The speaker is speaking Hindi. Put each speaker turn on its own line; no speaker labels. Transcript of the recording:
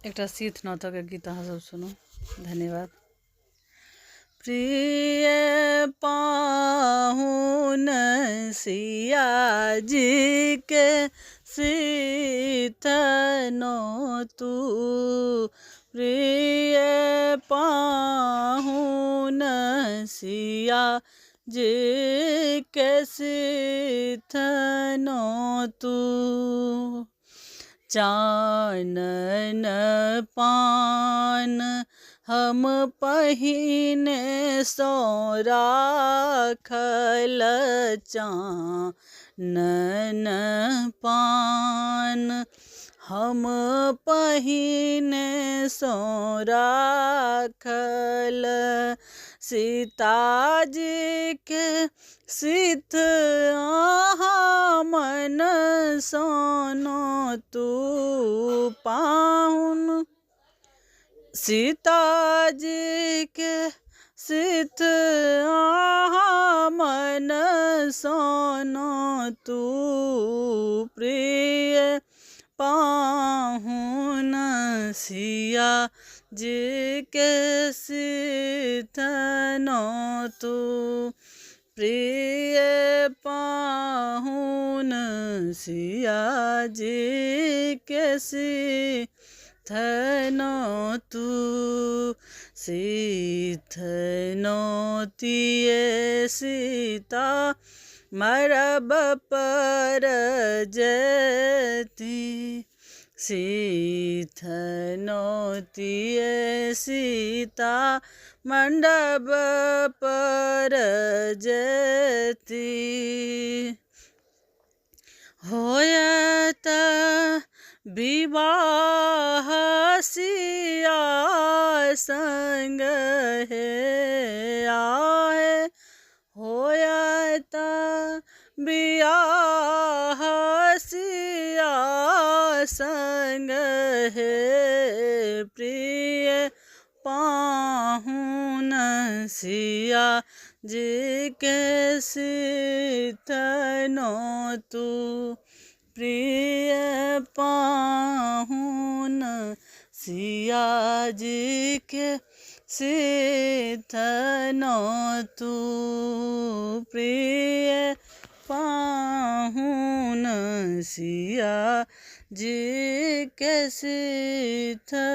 एक शीत नाटक गीत अहाँ सब सुनू। धन्यवाद। प्रिय पाहुन सिया जी के शीत तू, प्रिय पाहुन सिया जी के शीत तू, चानन पान हम पहिने सो राखल, चानन पान हम पहिने सो राखल, सीताजी के शीत आहा मन सोनो तू पाहुन, सीताजी के शीत आहा मन सोनो तू, प्रिय पाहुन सिया जी के शीत तू, प्रिय पाहुन सिया जी के शीत तू, शीत तिये सीता मरब पर जती, शीत तिये सीता मंडप पर जती, होयत विवाह सिया संग हे आए, होयत विवाह सिया संग हे, प्रिय पाहुन सिया जी के शीत तू, प्रिय पाहुन सिया जी के शीत तू, प्रिय पाहुन सिया जी के शीत